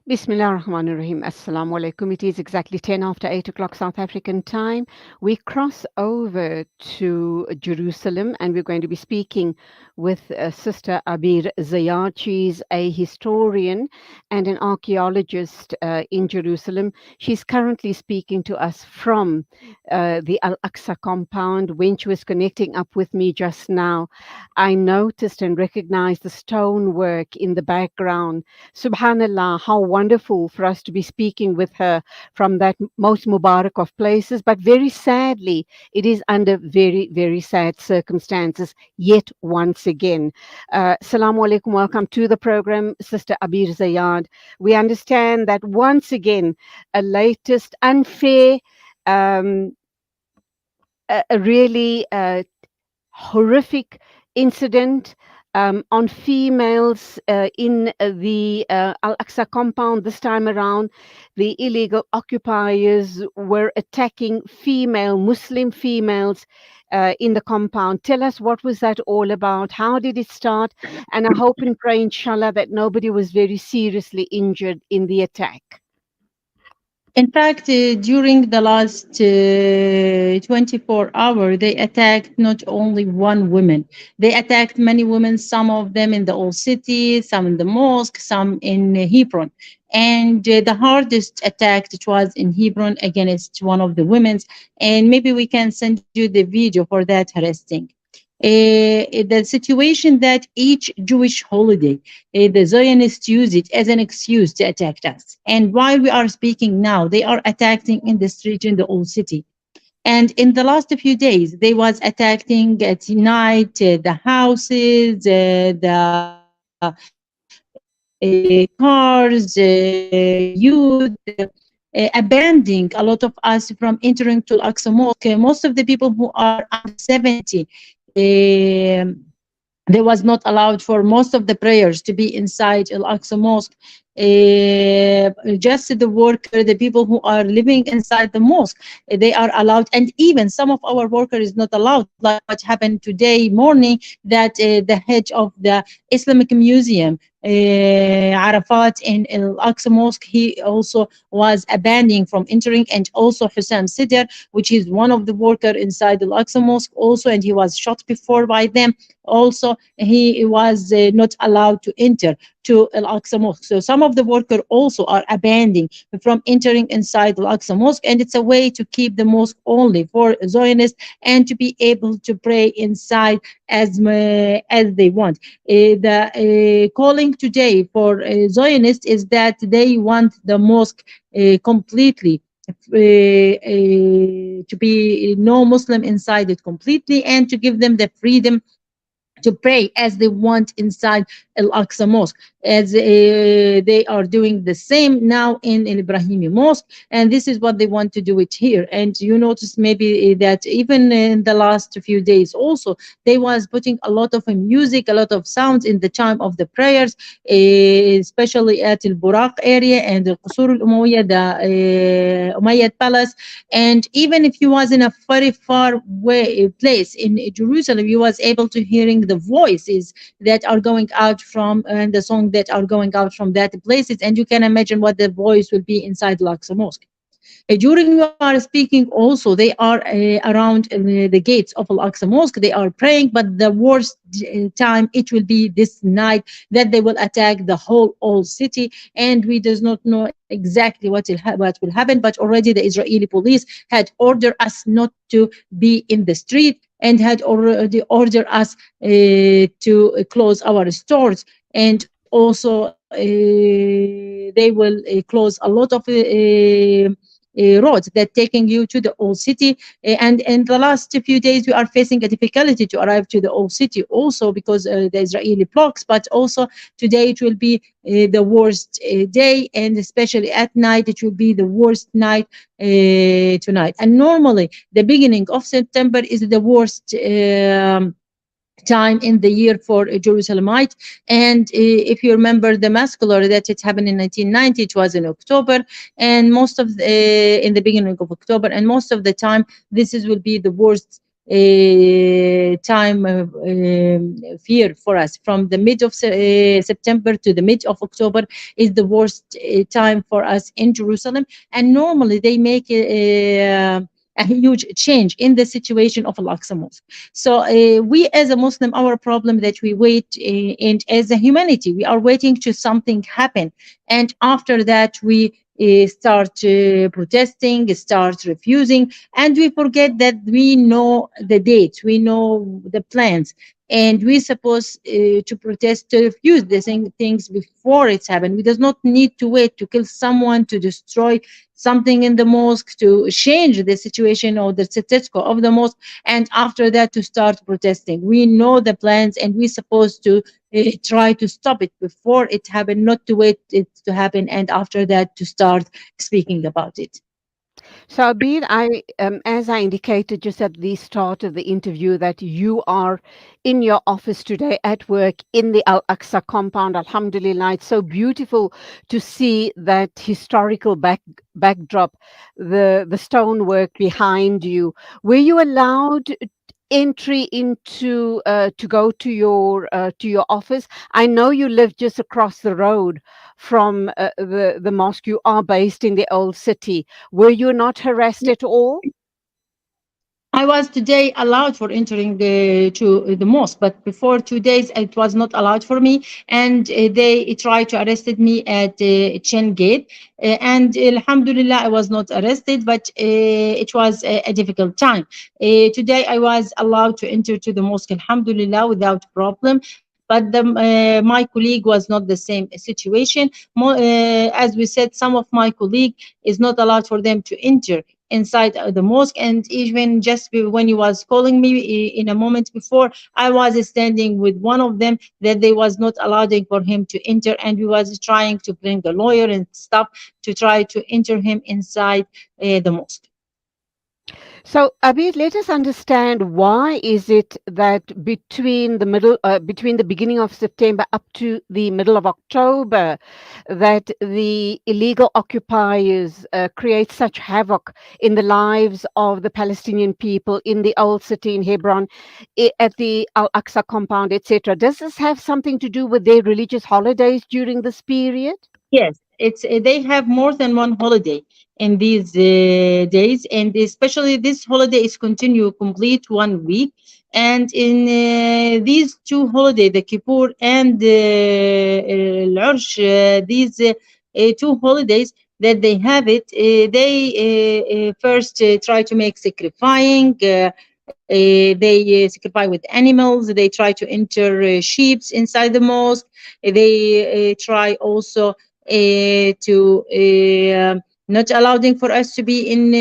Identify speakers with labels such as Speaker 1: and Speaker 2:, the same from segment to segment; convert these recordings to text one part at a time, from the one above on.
Speaker 1: Bismillah ar-Rahman ar-Rahim. Assalamu alaikum. It is exactly 10 after 8 o'clock South African time. We cross over to Jerusalem and we're going to be speaking with Sister Abir Zayad. She's a historian and an archaeologist in Jerusalem. She's currently speaking to us from the Al-Aqsa compound. When she was connecting up with me just now, I noticed and recognized the stonework in the background. Subhanallah, how wonderful for us to be speaking with her from that most Mubarak of places. But very sadly, it is under very, very sad circumstances, yet once again. Assalamu alaikum, welcome to the program, Sister Abir Zayad. We understand that once again, a latest unfair, a really horrific incident on females in the Al-Aqsa compound. This time around, the illegal occupiers were attacking Muslim females in the compound. Tell us, what was that all about? How did it start? And I hope and pray, inshallah, that nobody was very seriously injured in the attack.
Speaker 2: In fact, during the last 24 hours, they attacked not only one woman. They attacked many women, some of them in the old city, some in the mosque, some in Hebron. And the hardest attack, it was in Hebron against one of the women. And maybe we can send you the video for that arresting. The situation that each Jewish holiday, the Zionists use it as an excuse to attack us. And while we are speaking now, they are attacking in the street in the old city. And in the last few days, they was attacking at night the houses, cars, youth, abandoning a lot of us from entering to Aqsa Mosque. Most of the people who are under 70, they was not allowed for most of the prayers to be inside Al-Aqsa Mosque. Just the worker, the people who are living inside the mosque, they are allowed, and even some of our workers is not allowed, like what happened today morning, that the head of the Islamic Museum, Arafat in Al-Aqsa Mosque, he also was abandoning from entering, and also Hussam Sidr, which is one of the worker inside Al-Aqsa Mosque also, and he was shot before by them. Also, he was not allowed to enter to Al-Aqsa Mosque. So some of the workers also are abandoning from entering inside Al-Aqsa Mosque, and it's a way to keep the mosque only for Zionists and to be able to pray inside as they want. The calling today for Zionists is that they want the mosque completely to be no Muslim inside it completely, and to give them the freedom to pray as they want inside Al-Aqsa Mosque, as they are doing the same now in Al Ibrahimi Mosque, and this is what they want to do it here. And you notice maybe that even in the last few days also, they was putting a lot of music, a lot of sounds in the time of the prayers, especially at Al Buraq area and Al Qusur Al Umayyad, the Umayyad Palace. And even if you was in a very far way place in Jerusalem, you was able to hearing the voices that are going out from, and the song that are going out from that places, and you can imagine what the voice will be inside Al-Aqsa Mosque. During you are speaking also, they are around the gates of Al-Aqsa Mosque, they are praying, but the worst time it will be this night, that they will attack the whole old city, and we does not know exactly what will happen, but already the Israeli police had ordered us not to be in the street, and had already ordered us to close our stores, and also they will close a lot of roads that taking you to the old city. And in the last few days, we are facing a difficulty to arrive to the old city also because the Israeli blocks, but also today it will be the worst day, and especially at night, it will be the worst night tonight. And normally, the beginning of September is the worst time in the year for a Jerusalemite. And if you remember the massacre that it happened in 1990, it was in October, and most of in the beginning of October, and most of the time this will be the worst time fear for us. From the mid of September to the mid of October is the worst time for us in Jerusalem. And normally they make a huge change in the situation of Al-Aqsa Mosque. So we as a Muslim, our problem that we wait, and as a humanity, we are waiting to something happen. And after that, we start protesting, start refusing, and we forget that we know the dates, we know the plans, and we supposed to protest, to refuse the things before it's happened. We does not need to wait to kill someone, to destroy something in the mosque, to change the situation or the status quo of the mosque, and after that to start protesting. We know the plans, and we supposed to try to stop it before it happened, not to wait it to happen, and after that to start speaking about it.
Speaker 1: So, Abir, as I indicated just at the start of the interview, that you are in your office today at work in the Al Aqsa compound. Alhamdulillah, it's so beautiful to see that historical backdrop, the stonework behind you. Were you allowed entry into to go to your office? I know you live just across the road from the mosque. You are based in the old city. Were you not harassed at all?
Speaker 2: I was today allowed for entering to the mosque, but before 2 days it was not allowed for me, and they tried to arrested me at Chen Gate, and Alhamdulillah I was not arrested, but it was a difficult time. Today I was allowed to enter to the mosque, Alhamdulillah, without problem. But my colleague was not the same situation. As we said, some of my colleague is not allowed for them to enter inside the mosque, and even just when he was calling me in a moment before, I was standing with one of them that they was not allowing for him to enter, and we was trying to bring a lawyer and stuff to try to enter him inside the mosque.
Speaker 1: So, Abid, let us understand, why is it that between the beginning of September up to the middle of October, that the illegal occupiers create such havoc in the lives of the Palestinian people in the old city in Hebron, at the Al Aqsa compound, etc.? Does this have something to do with their religious holidays during this period?
Speaker 2: Yes, it's they have more than one holiday in these days, and especially this holiday is continue complete 1 week. And in these two holidays, the Kippur and Al-Ursh, these two holidays that they have it, they first try to make sacrificing. They sacrifice with animals. They try to enter sheep inside the mosque. They try also to not allowing for us to be in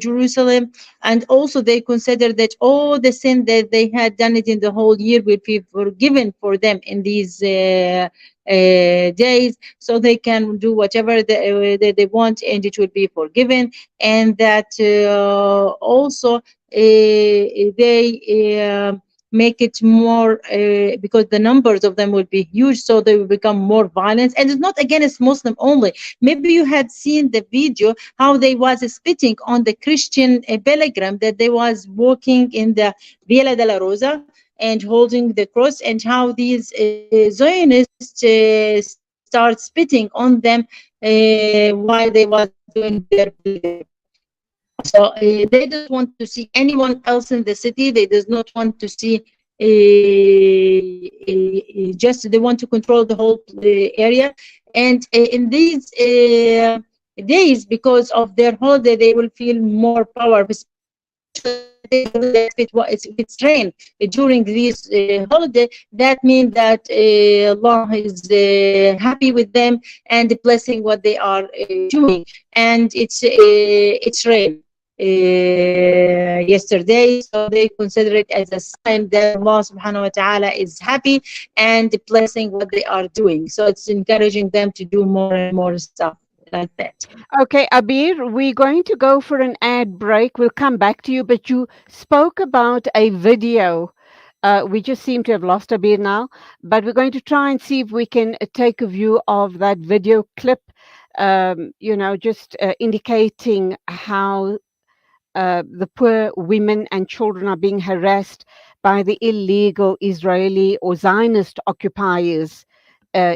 Speaker 2: Jerusalem. And also they consider that all the sin that they had done it in the whole year will be forgiven for them in these days, so they can do whatever they want, and it will be forgiven. And that also they make it more because the numbers of them will be huge, so they will become more violent. And it's not against Muslim only. Maybe you had seen the video how they was spitting on the Christian pilgrim that they was walking in the Via della Rosa and holding the cross, and how these Zionists start spitting on them while they was doing their pilgrim. So they don't want to see anyone else in the city. They does not want to see just they want to control the whole area. And in these days, because of their holiday, they will feel more power, especially that if it's rain during this holiday, that means that Allah is happy with them and blessing what they are doing. And it's rain yesterday, so they consider it as a sign that Allah subhanahu wa ta'ala is happy and blessing what they are doing. So it's encouraging them to do more and more stuff like that.
Speaker 1: Okay, Abir, we're going to go for an ad break. We'll come back to you, but you spoke about a video. We just seem to have lost Abir now, but we're going to try and see if we can take a view of that video clip, just indicating how the poor women and children are being harassed by the illegal Israeli or Zionist occupiers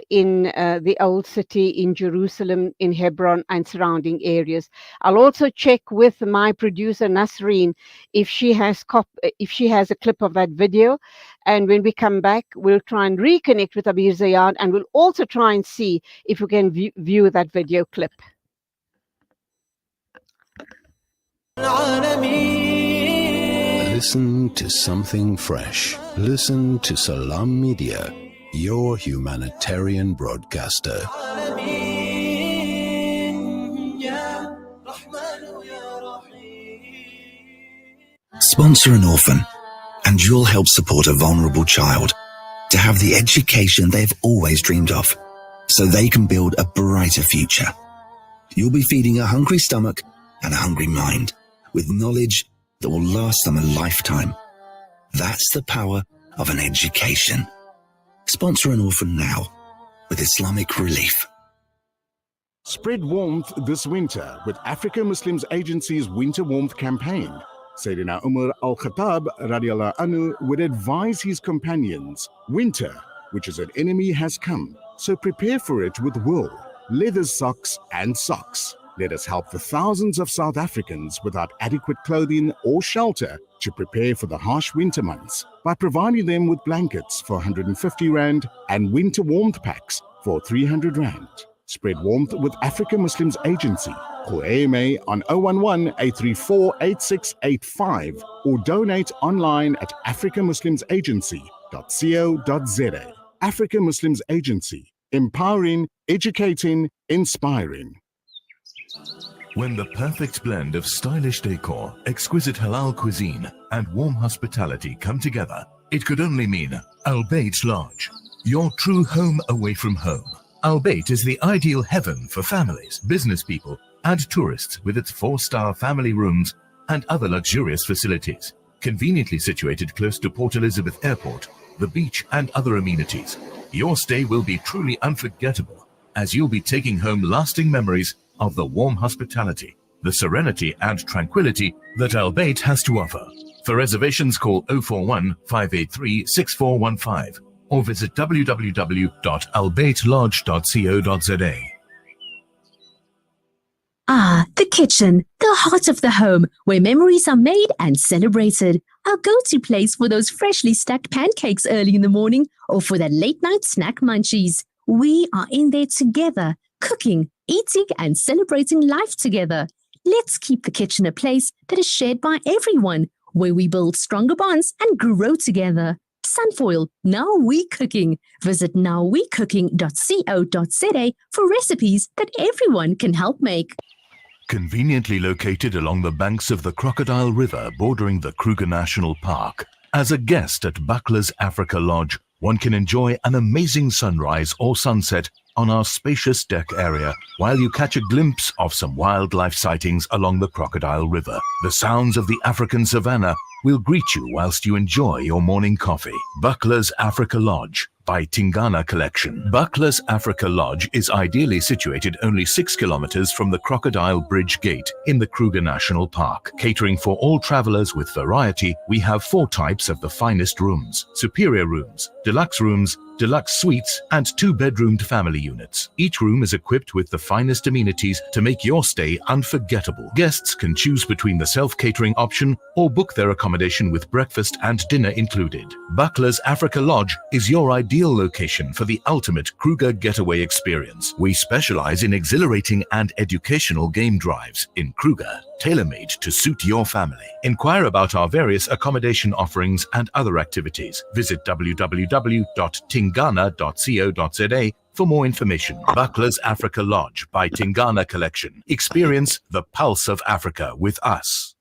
Speaker 1: in the old city, in Jerusalem, in Hebron and surrounding areas. I'll also check with my producer Nasreen if she has a clip of that video, and when we come back we'll try and reconnect with Abir Zayad, and we'll also try and see if we can view that video clip.
Speaker 3: Listen to something fresh. Listen to Salam Media, your humanitarian broadcaster.
Speaker 4: Sponsor an orphan, and you'll help support a vulnerable child to have the education they've always dreamed of, so they can build a brighter future. You'll be feeding a hungry stomach and a hungry mind with knowledge that will last them a lifetime. That's the power of an education. Sponsor an orphan now with Islamic Relief.
Speaker 5: Spread warmth this winter with Africa Muslims Agency's Winter Warmth campaign. Sayyidina Umar al-Khattab radiallahu anhu would advise his companions, winter, which is an enemy, has come, so prepare for it with wool, leather socks and socks. Let us help the thousands of South Africans without adequate clothing or shelter to prepare for the harsh winter months by providing them with blankets for 150 Rand and winter warmth packs for 300 Rand. Spread warmth with Africa Muslims Agency. Call AMA on 011-834-8685 or donate online at africamuslimsagency.co.za. Africa Muslims Agency. Empowering, educating, inspiring.
Speaker 6: When the perfect blend of stylish decor, exquisite halal cuisine, and warm hospitality come together, it could only mean Al Bayt Lodge, your true home away from home. Al Bayt is the ideal heaven for families, business people, and tourists with its 4-star family rooms and other luxurious facilities. Conveniently situated close to Port Elizabeth Airport, the beach, and other amenities, your stay will be truly unforgettable, as you'll be taking home lasting memories of the warm hospitality, the serenity and tranquility that Al Bayt has to offer. For reservations, call 041-583-6415 or visit www.albaytlodge.co.za.
Speaker 7: Ah, the kitchen, the heart of the home, where memories are made and celebrated. Our go-to place for those freshly stacked pancakes early in the morning or for that late-night snack munchies. We are in there together, cooking, eating and celebrating life together. Let's keep the kitchen a place that is shared by everyone, where we build stronger bonds and grow together. Sunfoil, Now We Cooking. Visit nowwecooking.co.za for recipes that everyone can help make.
Speaker 6: Conveniently located along the banks of the Crocodile River bordering the Kruger National Park, as a guest at Buckler's Africa Lodge, one can enjoy an amazing sunrise or sunset on our spacious deck area while you catch a glimpse of some wildlife sightings along the Crocodile River. The sounds of the African savannah will greet you whilst you enjoy your morning coffee. Buckler's Africa Lodge by Tingana Collection. Buckler's Africa Lodge is ideally situated only 6 kilometers from the Crocodile Bridge Gate in the Kruger National Park. Catering for all travelers with variety, we have 4 types of the finest rooms: superior rooms, deluxe suites, and 2-bedroomed family units. Each room is equipped with the finest amenities to make your stay unforgettable. Guests can choose between the self-catering option or book their accommodation with breakfast and dinner included. Buckler's Africa Lodge is your ideal location for the ultimate Kruger getaway experience. We specialize in exhilarating and educational game drives in Kruger, tailor-made to suit your family. Inquire about our various accommodation offerings and other activities. Visit www.tingana.co.za for more information. Buckler's Africa Lodge by Tingana Collection. Experience the pulse of Africa with us.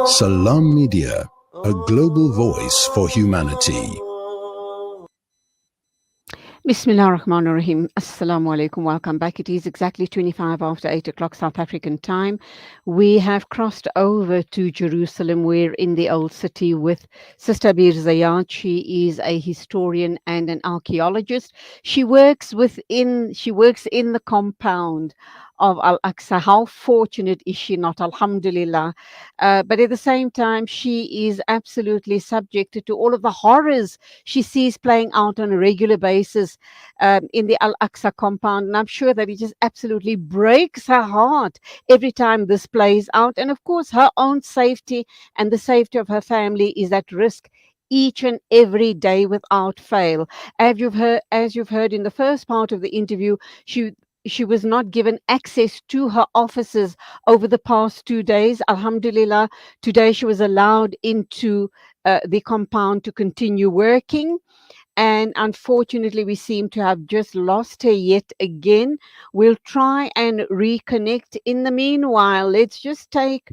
Speaker 3: Salam Media, a global voice for humanity.
Speaker 1: Bismillah ar-Rahman ar-Rahim. Assalamu alaikum. Welcome back. It is exactly 25 after 8 o'clock South African time. We have crossed over to Jerusalem. We're in the old city with Sister Bir Zayad. She is a historian and an archaeologist. She works in the compound of Al-Aqsa. How fortunate is she not? Alhamdulillah. But at the same time, she is absolutely subjected to all of the horrors she sees playing out on a regular basis in the Al Aqsa compound. And I'm sure that it just absolutely breaks her heart every time this plays out. And of course, her own safety and the safety of her family is at risk each and every day without fail. As you've heard in the first part of the interview, she was not given access to her offices over the past 2 days. Alhamdulillah, today she was allowed into the compound to continue working. And unfortunately, we seem to have just lost her yet again. We'll try and reconnect. In the meanwhile, let's just take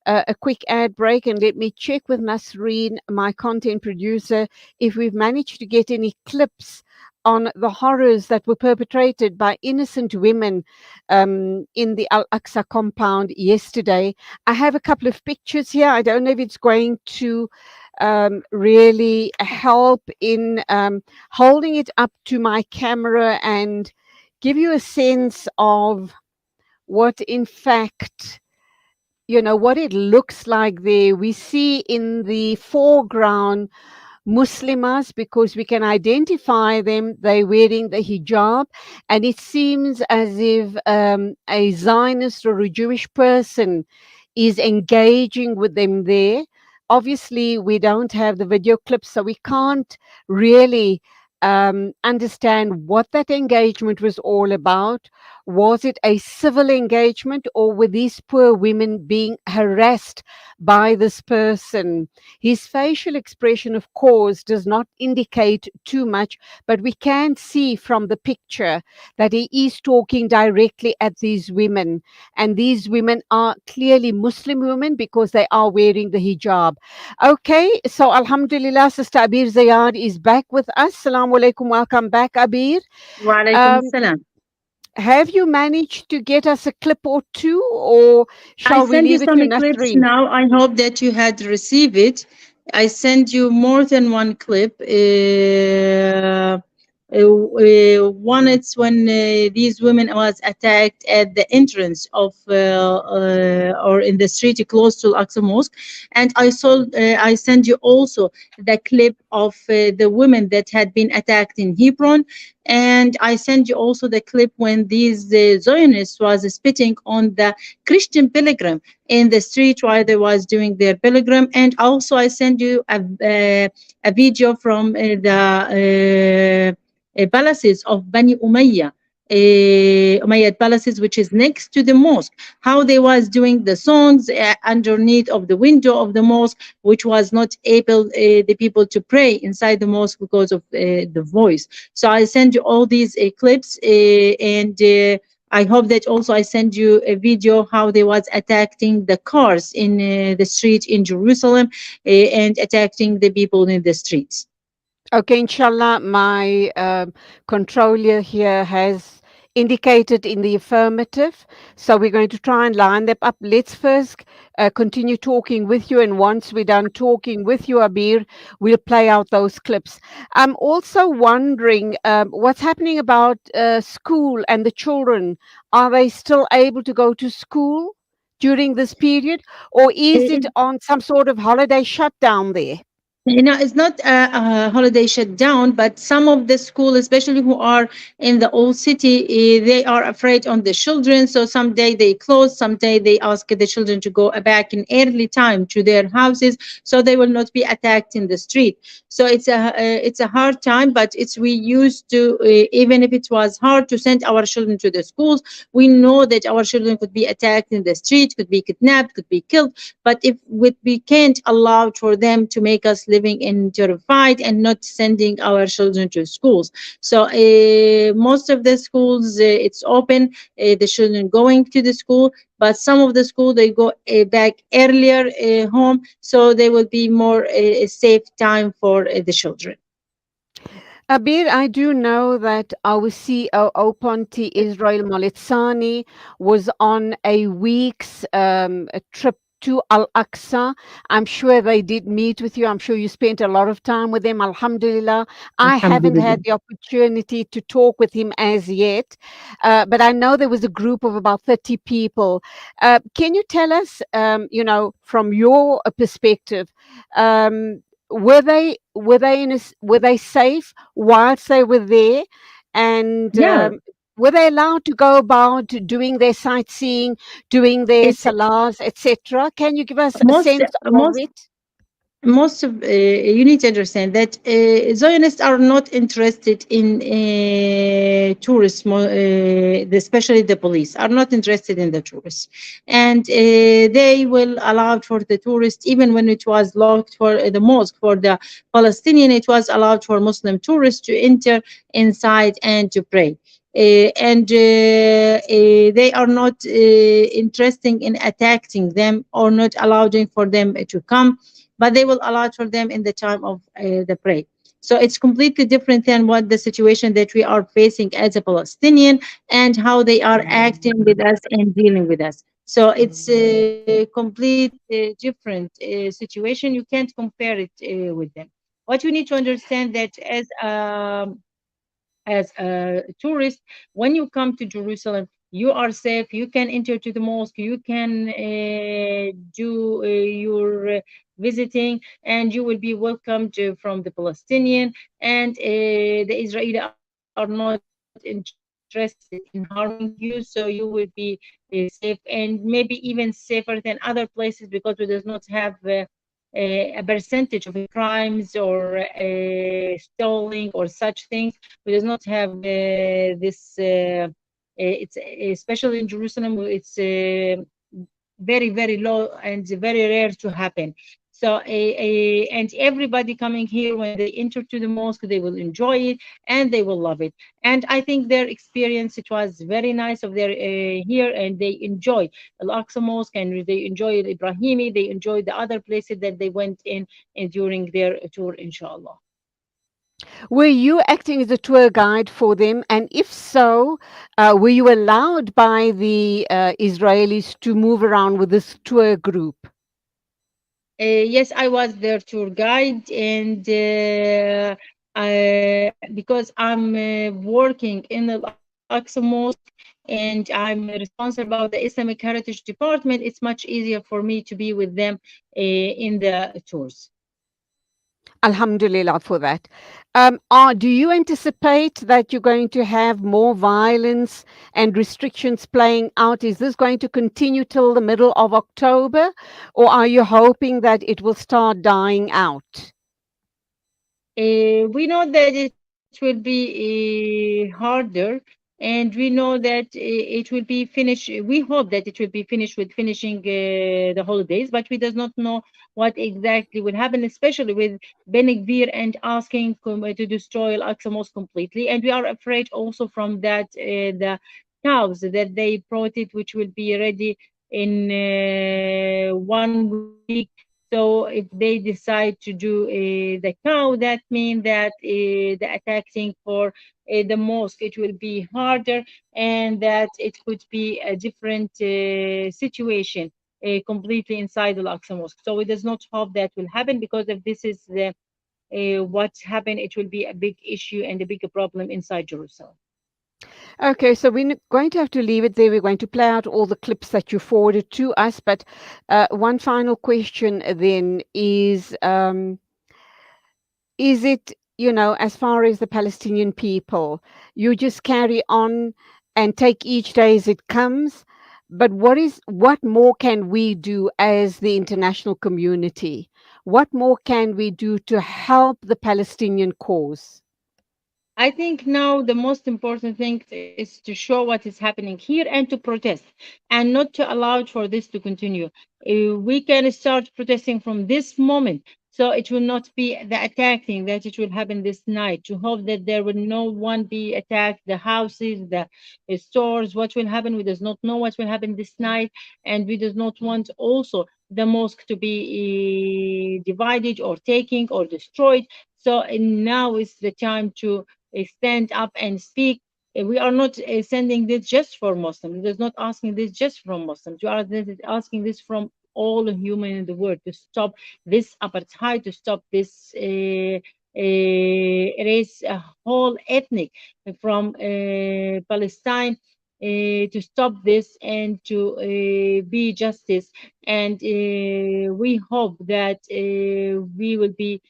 Speaker 1: a quick ad break and let me check with Nasreen, my content producer, if we've managed to get any clips on the horrors that were perpetrated by innocent women in the Al Aqsa compound yesterday. I have a couple of pictures here. I don't know if it's going to really help in holding it up to my camera and give you a sense of what, in fact, what it looks like there. We see in the foreground Muslimas because we can identify them. They're wearing the hijab, and it seems as if a Zionist or a Jewish person is engaging with them there. Obviously, we don't have the video clips, so we can't really understand what that engagement was all about. Was it a civil engagement, or were these poor women being harassed by this person? His facial expression, of course, does not indicate too much, but we can see from the picture that he is talking directly at these women. And these women are clearly Muslim women because they are wearing the hijab. Okay, so Alhamdulillah, Sister Abir Zayad is back with us. Assalamu alaikum. Welcome back, Abir.
Speaker 2: Wa alaikum
Speaker 1: Um,
Speaker 2: salam.
Speaker 1: have you managed to get us a clip or two, or
Speaker 2: I
Speaker 1: shall we
Speaker 2: send you
Speaker 1: leave it
Speaker 2: some
Speaker 1: to
Speaker 2: clips
Speaker 1: Nasreen?
Speaker 2: now. I hope that you had received it. I send you more than one clip. One, it's when these women was attacked at the entrance of or in the street close to Aqsa Mosque, and I send you also the clip of the women that had been attacked in Hebron, and I send you also the clip when these Zionists was spitting on the Christian pilgrim in the street while they was doing their pilgrim, and also I send you a video from the palaces of Bani Umayyah. Umayyad palaces, which is next to the mosque, how they was doing the songs underneath of the window of the mosque, which was not able the people to pray inside the mosque because of the voice. So I send you all these clips, and I hope that also I send you a video how they was attacking the cars in the street in Jerusalem and attacking the people in the streets.
Speaker 1: Okay, inshallah, my controller here has indicated in the affirmative. So we're going to try and line them up. Let's first continue talking with you. And once we're done talking with you, Abir, we'll play out those clips. I'm also wondering what's happening about school and the children. Are they still able to go to school during this period? Or is it on some sort of holiday shutdown there?
Speaker 2: It's not a holiday shutdown, but some of the school, especially who are in the old city, they are afraid on the children. So some day they close, some day they ask the children to go back in early time to their houses, so they will not be attacked in the street. So it's a hard time, but we used to even if it was hard to send our children to the schools, we know that our children could be attacked in the street, could be kidnapped, could be killed. But if we can't allow for them to make us living in terrified and not sending our children to schools. So most of the schools it's open, the children going to the school, but some of the school they go back earlier home, so they will be more a safe time for the children.
Speaker 1: Abir, I do know that our COO Ponti Israel Molitsani was on a week's a trip to Al Aqsa. I'm sure they did meet with you. I'm sure you spent a lot of time with them. Alhamdulillah. I haven't had
Speaker 2: Alhamdulillah.
Speaker 1: the opportunity to talk with him as yet, but I know there was a group of about 30 people. Can you tell us, from your perspective, um, were they safe whilst they were there, and
Speaker 2: Yeah,
Speaker 1: were they allowed to go about doing their sightseeing, doing their
Speaker 2: it's
Speaker 1: salahs, etc.? Can you give us a
Speaker 2: most
Speaker 1: sense of
Speaker 2: most
Speaker 1: it?
Speaker 2: most of you need to understand that Zionists are not interested in tourists, especially the police are not interested in the tourists, and they will allow for the tourists even when it was locked for the mosque for the Palestinian. It was allowed for Muslim tourists to enter inside and to pray. They are not interested in attacking them or not allowing for them to come, but they will allow for them in the time of the prayer. So it's completely different than what the situation that we are facing as a Palestinian and how they are acting with us and dealing with us. So it's a complete different situation. You can't compare it with them. What you need to understand that as a tourist, when you come to Jerusalem, you are safe. You can enter to the mosque. You can do your visiting, and you will be welcomed from the Palestinian and the Israeli are not interested in harming you, so you will be safe and maybe even safer than other places because we does not have a percentage of crimes or stealing or such things. We does not have this. It's especially in Jerusalem. It's very very low and very rare to happen. So and everybody coming here when they enter to the mosque, they will enjoy it and they will love it. And I think their experience, it was very nice of their here, and they enjoy Al-Aqsa Mosque and they enjoyed Ibrahimi, they enjoyed the other places that they went in and during their tour, inshallah.
Speaker 1: Were you acting as a tour guide for them? And if so, were you allowed by the Israelis to move around with this tour group?
Speaker 2: Yes, I was their tour guide, and because I'm working in the Aqsa Mosque and I'm responsible about the Islamic Heritage Department, it's much easier for me to be with them in the tours.
Speaker 1: Alhamdulillah for that. Do you anticipate that you're going to have more violence and restrictions playing out? Is this going to continue till the middle of October, or are you hoping that it will start dying out?
Speaker 2: We know that it will be harder, and we know that it will be finished. We hope that it will be finished with finishing the holidays, but we does not know what exactly will happen, especially with Ben Gvir and asking to destroy Al-Aqsa Mosque completely. And we are afraid also from that the cows that they brought it, which will be ready in 1 week. So if they decide to do the cow, that means that the attacking for the mosque, it will be harder, and that it could be a different situation completely inside the Al-Aqsa Mosque. So we does not hope that will happen, because if this is the what's happened, it will be a big issue and a big problem inside Jerusalem.
Speaker 1: Okay, so we're going to have to leave it there. We're going to play out all the clips that you forwarded to us. But one final question then is it, as far as the Palestinian people, you just carry on and take each day as it comes? But what more can we do as the international community? What more can we do to help the Palestinian cause?
Speaker 2: I think now the most important thing is to show what is happening here and to protest and not to allow for this to continue. We can start protesting from this moment, so it will not be the attacking that it will happen this night. To hope that there will no one be attacked, the houses, the stores. What will happen? We does not know what will happen this night, and we does not want also the mosque to be divided or taken or destroyed. So now is the time to stand up and speak. We are not sending this just for Muslims. We're not asking this just from Muslims. We are asking this from all human in the world to stop this apartheid, to stop this race, whole ethnic from Palestine, to stop this and to be justice. And we hope that we will be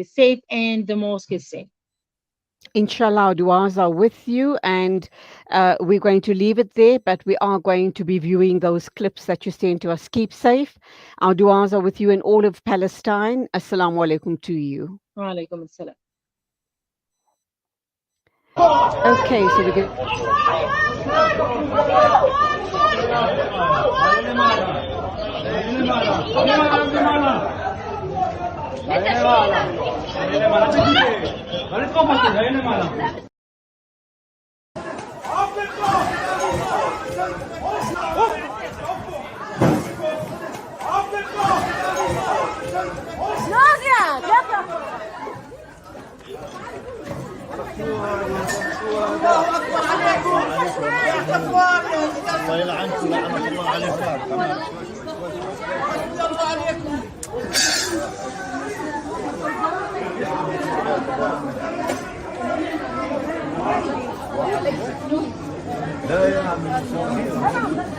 Speaker 2: safe and the mosque is safe.
Speaker 1: Inshallah, our du'as are with you, and we're going to leave it there, but we are going to be viewing those clips that you sent to us. Keep safe. Our du'as are with you in all of Palestine. Assalamu alaikum to you.
Speaker 2: Wa alaikum assalam.
Speaker 1: Okay, so we're going
Speaker 8: الله يلعنكم لعنة الله عليكم. لا يا عم الله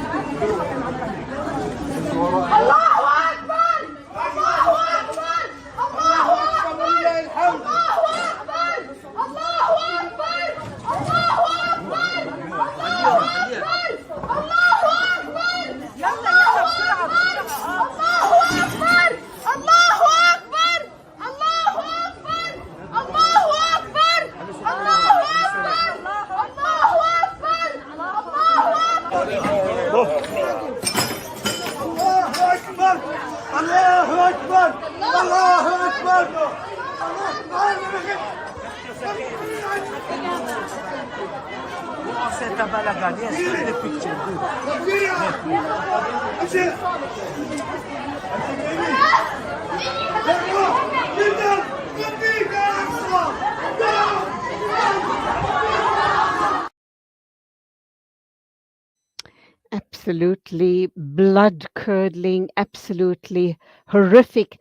Speaker 8: أكبر الله أكبر الله أكبر الله أكبر الله أكبر الله أكبر الله أكبر الله أكبر يلا يلا بسرعة الله أكبر الله أكبر الله أكبر الله أكبر الله أكبر الله أكبر الله أكبر الله أكبر
Speaker 1: absolutely blood curdling, absolutely horrific.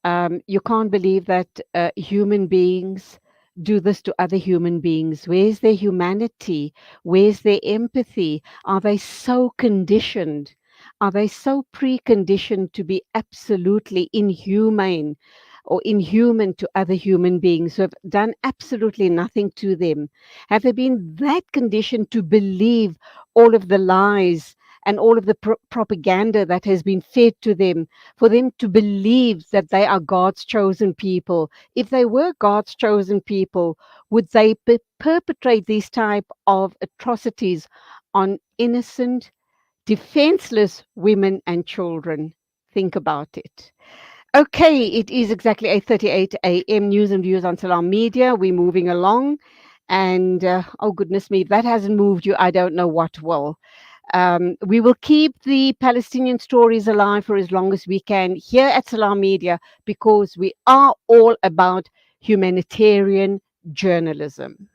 Speaker 1: You can't believe that human beings do this to other human beings. Where's their humanity? Where's their empathy? Are they so conditioned? Are they so preconditioned to be absolutely inhumane or inhuman to other human beings who have done absolutely nothing to them? Have they been that conditioned to believe all of the lies and all of the propaganda that has been fed to them, for them to believe that they are God's chosen people? If they were God's chosen people, would they perpetrate these type of atrocities on innocent, defenseless women and children? Think about it. Okay, it is exactly 8:38 a.m. News and views on Salam Media. We're moving along, and oh goodness me, if that hasn't moved you, I don't know what will. We will keep the Palestinian stories alive for as long as we can here at Salam Media, because we are all about humanitarian journalism.